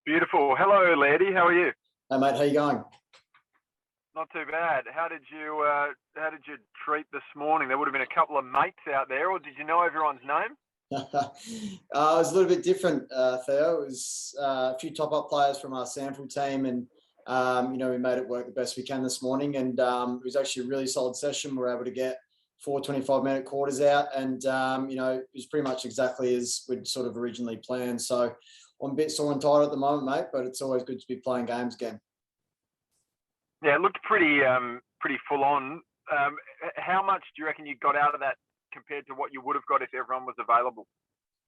Beautiful. Hello, Lairdy. How are you? Hey mate, how you going? Not too bad. How did you treat this morning? There would have been a couple of mates out there, or did you know everyone's name? It was a little bit different, Theo. It was a few top-up players from our sample team, and we made it work the best we can this morning. And it was actually a really solid session. We were able to get 4 25-minute quarters out, and it was pretty much exactly as we'd sort of originally planned. So I'm a bit sore and tired at the moment, mate, but it's always good to be playing games again. Yeah, it looked pretty full on. How much do you reckon you got out of that compared to what you would have got if everyone was available?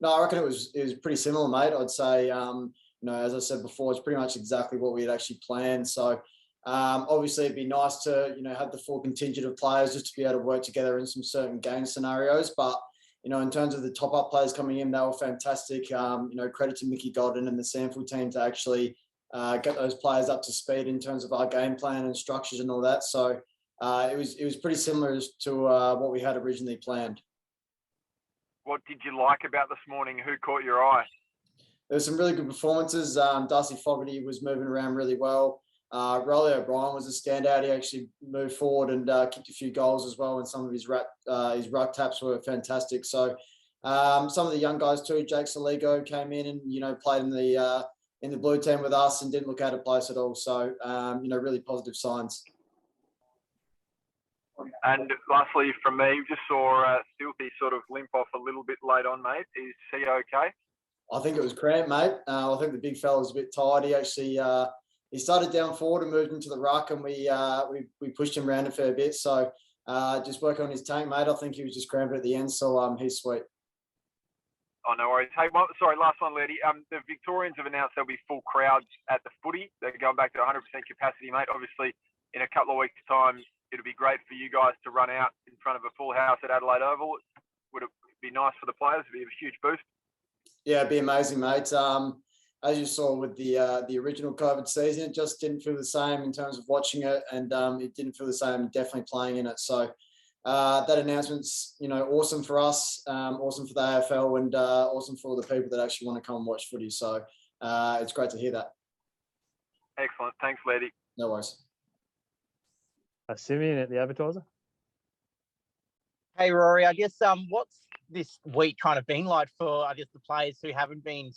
No, I reckon it was pretty similar, mate. I'd say, as I said before, it's pretty much exactly what we had actually planned. So obviously it'd be nice to, have the full contingent of players just to be able to work together in some certain game scenarios. But, in terms of the top-up players coming in, they were fantastic. Credit to Mickey Godden and the sample team to actually get those players up to speed in terms of our game plan and structures and all that. So it was pretty similar to what we had originally planned. What did you like about this morning? Who caught your eye? There were some really good performances. Darcy Fogarty was moving around really well. Rory O'Brien was a standout. He actually moved forward and kicked a few goals as well, and some of his ruck taps were fantastic. So some of the young guys too, Jake Saligo came in and played in the blue team with us and didn't look out of place at all. So really positive signs. And lastly, from me, just saw Stilthy sort of limp off a little bit late on, mate. Is he okay? I think it was cramp, mate. I think the big fella was a bit tired. He actually he started down forward and moved into the ruck, and we pushed him around a fair bit. So just working on his tank, mate. I think he was just cramping at the end, so he's sweet. Oh, no worries. Hey, last one, Lairdy. The Victorians have announced there'll be full crowds at the footy. They're going back to 100% capacity, mate. Obviously, in a couple of weeks' time, it'll be great for you guys to run out in front of a full house at Adelaide Oval. Would it be nice for the players? It'd be a huge boost. Yeah, it'd be amazing, mate. As you saw with the original COVID season, it just didn't feel the same in terms of watching it, and it didn't feel the same definitely playing in it. So that announcement's awesome for us, awesome for the AFL, and awesome for all the people that actually want to come and watch footy. So it's great to hear that. Excellent. Thanks, Lairdy. No worries. Simeon at the Advertiser. Hey, Rory, I guess what's this week kind of been like for, I guess, the players who haven't been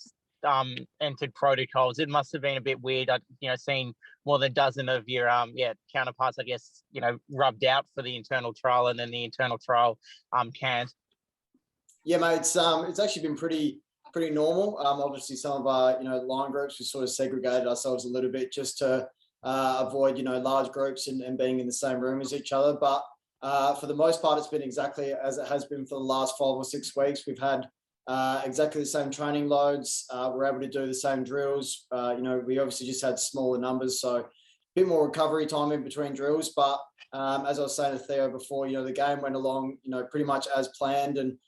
entered protocols? It must have been a bit weird, seeing more than a dozen of your counterparts, I guess, rubbed out for the internal trial, and then the internal trial canned. Yeah, mate, it's actually been pretty normal. Obviously, some of our line groups, we sort of segregated ourselves a little bit just to avoid large groups and being in the same room as each other. But for the most part, it's been exactly as it has been for the last 5 or 6 weeks. We've had exactly the same training loads. We're able to do the same drills. We obviously just had smaller numbers, so a bit more recovery time in between drills. But as I was saying to Theo before, the game went along, pretty much as planned. And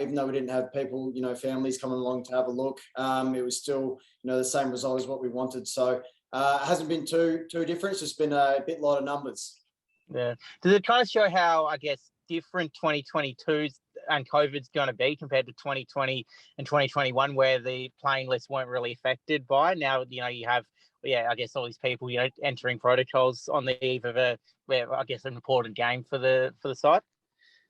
even though we didn't have people, families coming along to have a look, it was still, the same result as what we wanted. So it hasn't been too different. It's just been a bit light of numbers. Yeah. Does it kind of show how, I guess, different 2022's and COVID's going to be compared to 2020 and 2021, where the playing lists weren't really affected by? Now, you have, I guess, all these people, entering protocols on the eve of an important game for the side.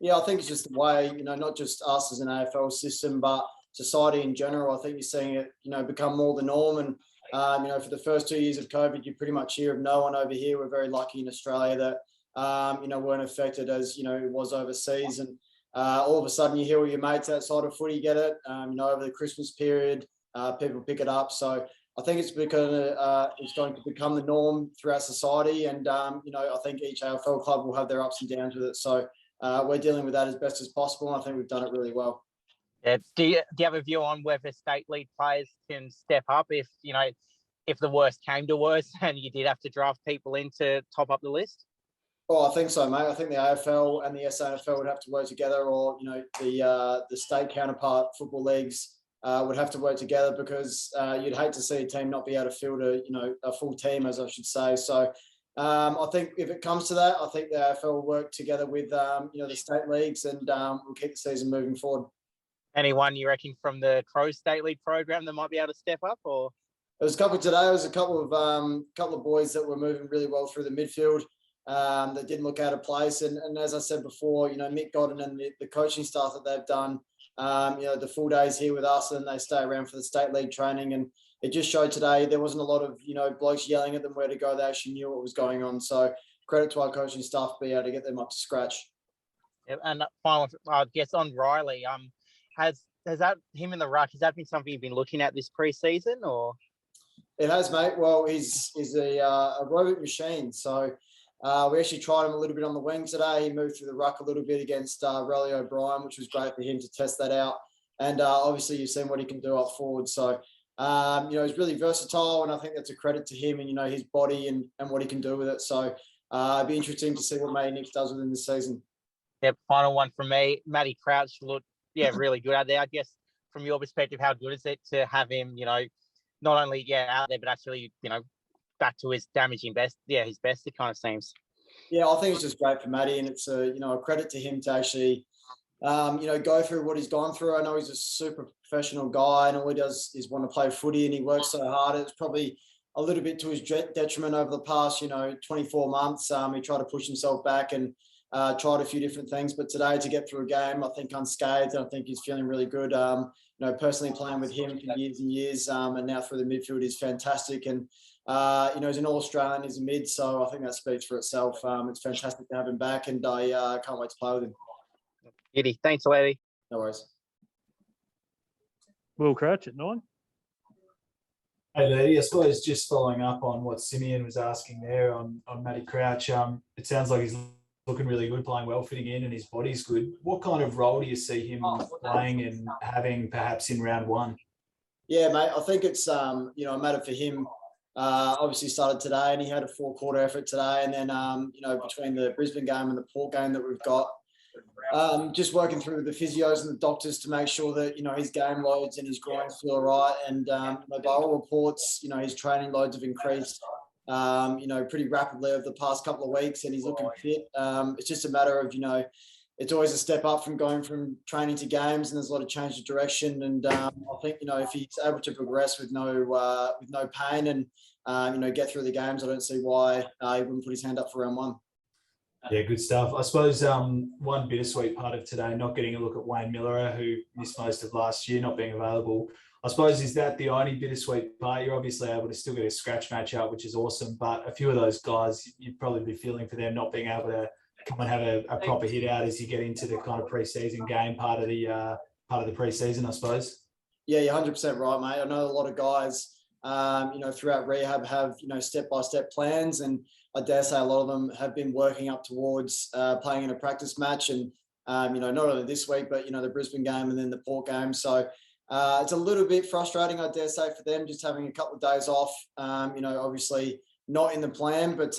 Yeah, I think it's just the way, not just us as an AFL system, but society in general. I think you're seeing it, become more the norm. And, for the first 2 years of COVID, you pretty much hear of no one over here. We're very lucky in Australia that, weren't affected as, it was overseas. And all of a sudden you hear all your mates outside of footy get it, over the Christmas period, people pick it up. So I think it's going to become the norm throughout society. And, I think each AFL club will have their ups and downs with it. So we're dealing with that as best as possible. And I think we've done it really well. Yeah. Do you have a view on whether state league players can step up if the worst came to worst and you did have to draft people in to top up the list? Oh, I think so, mate. I think the AFL and the SANFL would have to work together, or the state counterpart football leagues would have to work together, because you'd hate to see a team not be able to field a full team, as I should say. So I think if it comes to that, I think the AFL will work together with the state leagues, and we'll keep the season moving forward. Anyone you reckon from the Crow State League program that might be able to step up, or? It was a couple today. It was a couple of boys that were moving really well through the midfield that didn't look out of place. And as I said before, Mick Godden and the coaching staff that they've done, the full days here with us, and they stay around for the state league training. And it just showed today there wasn't a lot of, blokes yelling at them where to go. They actually knew what was going on. So credit to our coaching staff to be able to get them up to scratch. Yeah, and finally, I guess on Riley, has that him in the ruck? Has that been something you've been looking at this pre-season, or? It has, mate. Well, he's a robot machine. So we actually tried him a little bit on the wing today. He moved through the ruck a little bit against Rory O'Brien, which was great for him to test that out. And obviously, you've seen what he can do up forward. So, he's really versatile, and I think that's a credit to him and, his body and what he can do with it. So it'd be interesting to see what Matty Nicks does within this season. Yep, final one from me. Matty Crouch looked, really good out there. I guess from your perspective, how good is it to have him, not only, out there, but actually, back to his damaging best, his best, it kind of seems. Yeah, I think it's just great for Matty, and it's a credit to him to actually, go through what he's gone through. I know he's a super professional guy, and all he does is want to play footy, and he works so hard. It's probably a little bit to his detriment over the past, 24 months. He tried to push himself back and tried a few different things, but today to get through a game, I think unscathed, I think he's feeling really good. Personally playing with him for years and years, and now through the midfield is fantastic. And he's an All-Australian, he's a mid, so I think that speaks for itself. It's fantastic to have him back, and I can't wait to play with him. Giddy. Thanks, lady. No worries. Will Crouch at 9. Hey, Lady, I suppose just following up on what Simeon was asking there on Matty Crouch, it sounds like he's looking really good, playing well, fitting in, and his body's good. What kind of role do you see him playing and having perhaps in round one? Yeah, mate, I think it's, a matter for him. Obviously started today, and he had a 4-quarter effort today. And then, between the Brisbane game and the Port game that we've got, just working through with the physios and the doctors to make sure that, his game loads and his groins feel right. And, by all reports, his training loads have increased, pretty rapidly over the past couple of weeks, and he's looking fit. It's just a matter of, it's always a step up from going from training to games, and there's a lot of change of direction. And I think, if he's able to progress with no pain and, get through the games, I don't see why he wouldn't put his hand up for round one. Yeah, good stuff. I suppose one bittersweet part of today, not getting a look at Wayne Miller, who missed most of last year, not being available. I suppose, is that the only bittersweet part? You're obviously able to still get a scratch match out, which is awesome. But a few of those guys, you'd probably be feeling for them not being able to come and have a proper hit out as you get into the kind of pre-season game part of the pre-season, I suppose. Yeah, you're 100% right, mate. I know a lot of guys, throughout rehab have, step-by-step plans, and I dare say a lot of them have been working up towards playing in a practice match, and not only this week, but the Brisbane game and then the Port game. So it's a little bit frustrating, I dare say, for them just having a couple of days off. Obviously not in the plan, but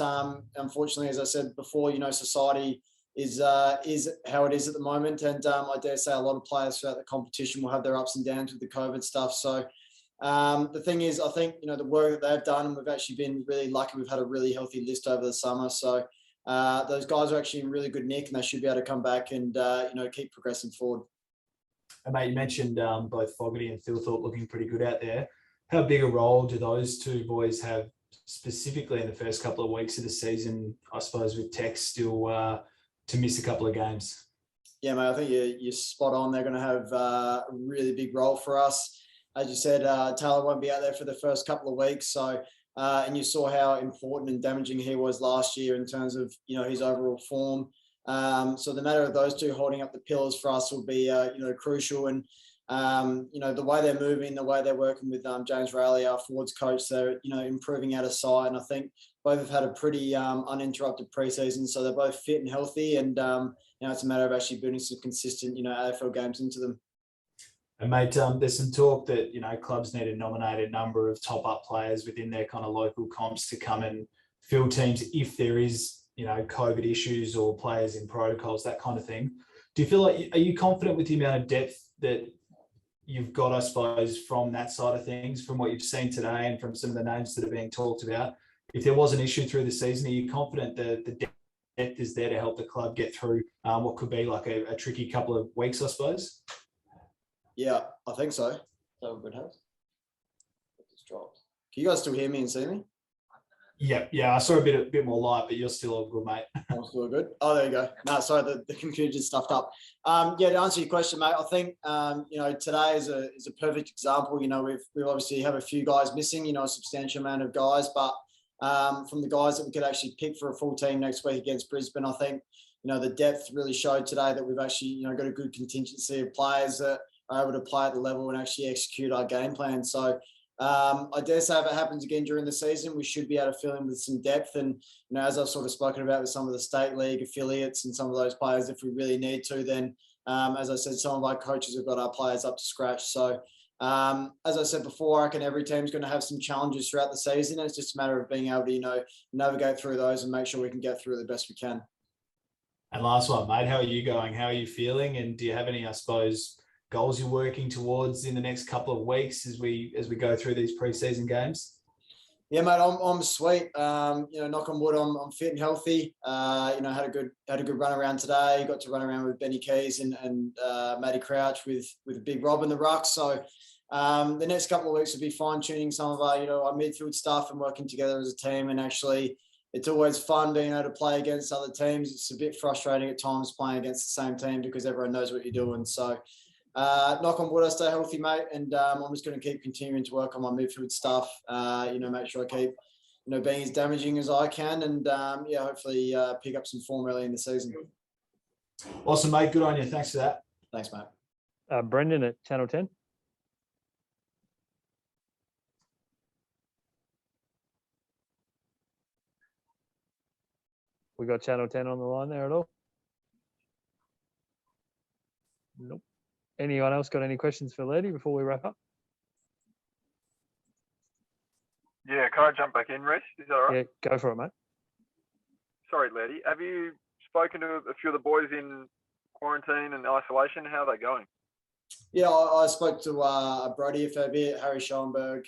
unfortunately, as I said before, society is how it is at the moment, and I dare say a lot of players throughout the competition will have their ups and downs with the COVID stuff. So the thing is, I think, the work that they've done, and we've actually been really lucky. We've had a really healthy list over the summer. So those guys are actually in really good nick, and they should be able to come back and, keep progressing forward. And mate, you mentioned both Fogarty and Philthorpe looking pretty good out there. How big a role do those two boys have specifically in the first couple of weeks of the season, I suppose, with Tex still to miss a couple of games? Yeah, mate, I think you're spot on. They're going to have a really big role for us. As you said, Taylor won't be out there for the first couple of weeks. So, and you saw how important and damaging he was last year in terms of, his overall form. So the matter of those two holding up the pillars for us will be, crucial. And, the way they're moving, the way they're working with James Rayleigh, our forwards coach, they're, improving out of sight. And I think both have had a pretty uninterrupted preseason. So they're both fit and healthy. And, it's a matter of actually building some consistent, AFL games into them. And mate, there's some talk that, clubs need to nominate a number of top-up players within their kind of local comps to come and fill teams if there is, COVID issues or players in protocols, that kind of thing. Do you feel like, are you confident with the amount of depth that you've got, I suppose, from that side of things, from what you've seen today and from some of the names that are being talked about? If there was an issue through the season, are you confident that the depth is there to help the club get through what could be like a tricky couple of weeks, I suppose? Yeah, I think so. So good has. It just dropped. Can you guys still hear me and see me? Yeah. I saw a bit more light, but you're still all good, mate. I'm still good. Oh, there you go. No, sorry, the computer just stuffed up. Yeah, to answer your question, mate, I think today is a perfect example. We obviously have a few guys missing. A substantial amount of guys, but from the guys that we could actually pick for a full team next week against Brisbane, I think the depth really showed today that we've actually got a good contingency of players that are able to play at the level and actually execute our game plan. So I dare say if it happens again during the season, we should be able to fill in with some depth. And, as I've sort of spoken about with some of the state league affiliates and some of those players, if we really need to, then, as I said, some of our coaches have got our players up to scratch. So, as I said before, I reckon every team's going to have some challenges throughout the season. It's just a matter of being able to, navigate through those and make sure we can get through the best we can. And last one, mate, how are you going? How are you feeling? And do you have any, I suppose, goals you're working towards in the next couple of weeks as we go through these preseason games? Yeah, mate, I'm sweet. Knock on wood, I'm fit and healthy. Had a good run around today. Got to run around with Benny Keys and Matty Crouch with Big Rob in the ruck. So the next couple of weeks will be fine tuning some of our midfield stuff and working together as a team. And actually, it's always fun being able to play against other teams. It's a bit frustrating at times playing against the same team because everyone knows what you're doing. So knock on wood, I stay healthy, mate, and I'm just going to keep continuing to work on my midfield stuff. Make sure I keep, being as damaging as I can, and hopefully pick up some form early in the season. Awesome, mate. Good on you. Thanks for that. Thanks, mate. Brendan at Channel 10. We got Channel 10 on the line there at all? Nope. Anyone else got any questions for Lairdy before we wrap up? Yeah, can I jump back in, Reece? Is that all right? Yeah, go for it, mate. Sorry, Lairdy. Have you spoken to a few of the boys in quarantine and isolation? How are they going? Yeah, I spoke to Brody a fair bit, Harry Schoenberg,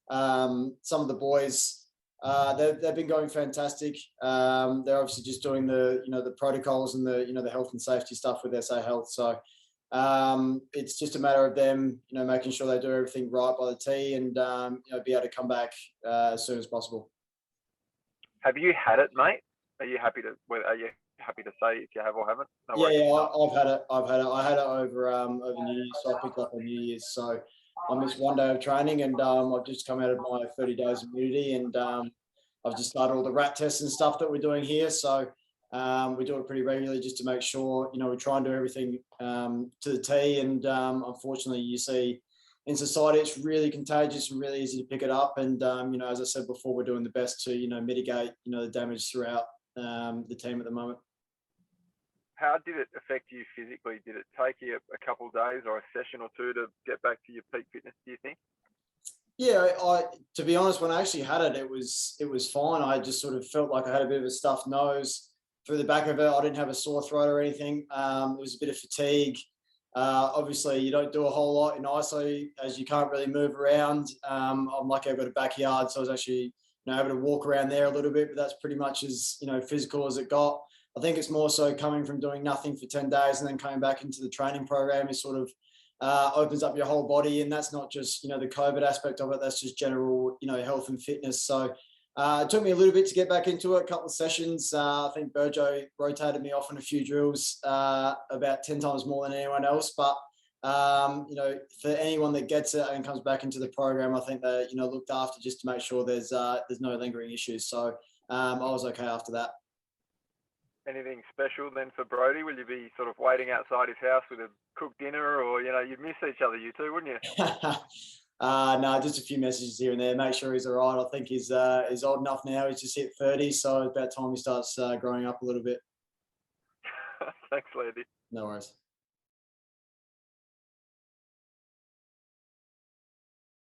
some of the boys. They've been going fantastic. They're obviously just doing the protocols and the health and safety stuff with SA Health. So it's just a matter of them, making sure they do everything right by the T and be able to come back as soon as possible. Have you had it, mate? Are you happy to say if you have or haven't? No worries. Yeah, I've had it. I had it over New Year's, so I picked up on New Year's. So I missed one day of training, and I've just come out of my 30 days immunity, and I've just started all the rat tests and stuff that we're doing here. So we do it pretty regularly just to make sure, we try and do everything to the T. And unfortunately, you see in society, it's really contagious and really easy to pick it up. And, as I said before, we're doing the best to, mitigate, the damage throughout the team at the moment. How did it affect you physically? Did it take you a couple of days or a session or two to get back to your peak fitness, do you think? Yeah, to be honest, when I actually had it, it was fine. I just sort of felt like I had a bit of a stuffed nose through the back of it. I didn't have a sore throat or anything. It was a bit of fatigue. Obviously, you don't do a whole lot in ISO as you can't really move around. I'm lucky I've got a backyard, so I was actually able to walk around there a little bit, but that's pretty much as physical as it got. I think it's more so coming from doing nothing for 10 days and then coming back into the training program is sort of opens up your whole body. And that's not just, the COVID aspect of it. That's just general, health and fitness. So it took me a little bit to get back into it, a couple of sessions. I think Burjo rotated me off on a few drills about 10 times more than anyone else. But, for anyone that gets it and comes back into the program, I think they're, looked after just to make sure there's no lingering issues. So I was okay after that. Anything special then for Brody? Will you be sort of waiting outside his house with a cooked dinner, or you'd miss each other, you two, wouldn't you? No, just a few messages here and there. Make sure he's all right. I think he's old enough now. He's just hit 30, so it's about time he starts growing up a little bit. Thanks, Lairdy. No worries.